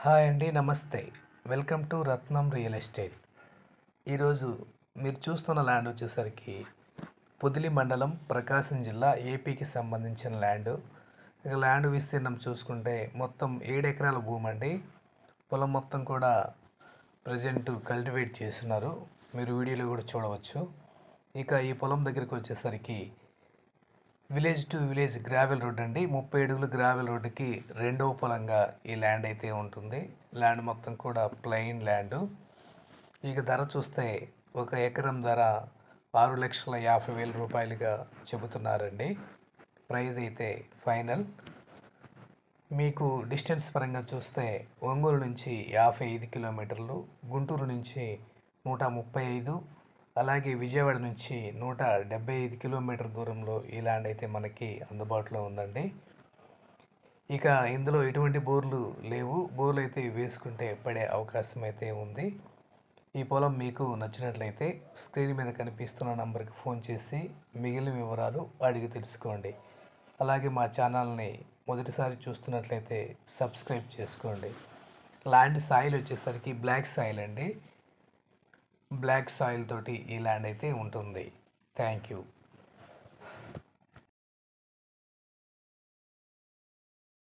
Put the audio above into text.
Hi అండి, నమస్తే. Welcome to Ratnam real estate. ఈరోజు మీరు చూస్తున్న ల్యాండ్ వచ్చేసరికి పొదిలి మండలం, ప్రకాశం జిల్లా, ఏపీకి సంబంధించిన ల్యాండ్. ఇక ల్యాండ్ విస్తీర్ణం చూసుకుంటే మొత్తం 7 ఎకరాల భూమి అండి. పొలం మొత్తం కూడా ప్రజెంట్ కల్టివేట్ చేస్తున్నారు, మీరు వీడియోలో కూడా చూడవచ్చు. ఇక ఈ పొలం దగ్గరికి వచ్చేసరికి village to village gravel road అండి. 30 అడుగుల గ్రావెల్ రోడ్డుకి రెండవ పొలంగా ఈ ల్యాండ్ అయితే ఉంటుంది. ల్యాండ్ మొత్తం కూడా ప్లెయిన్ ల్యాండ్. ఇక ధర చూస్తే ఒక ఎకరం ధర 6,50,000 రూపాయలుగా చెబుతున్నారండి. ప్రైస్ అయితే ఫైనల్. మీకు డిస్టెన్స్ పరంగా చూస్తే ఒంగోలు నుంచి 55 కిలోమీటర్లు, గుంటూరు నుంచి 135, అలాగే విజయవాడ నుంచి 175 కిలోమీటర్ దూరంలో ఈ ల్యాండ్ అయితే మనకి అందుబాటులో ఉందండి. ఇక ఇందులో ఎటువంటి బోర్లు లేవు. బోర్లు అయితే వేసుకుంటే పడే అవకాశం అయితే ఉంది. ఈ పొలం మీకు నచ్చినట్లయితే స్క్రీన్ మీద కనిపిస్తున్న నంబర్కి ఫోన్ చేసి మిగిలిన వివరాలు అడిగి తెలుసుకోండి. అలాగే మా ఛానల్ని మొదటిసారి చూస్తున్నట్లయితే సబ్స్క్రైబ్ చేసుకోండి. ల్యాండ్ సాయిల్ వచ్చేసరికి బ్లాక్ సాయిల్ అండి. బ్లాక్ సాయిల్ తోటి ఈ ల్యాండ్ అయితే ఉంటుంది. Thank you.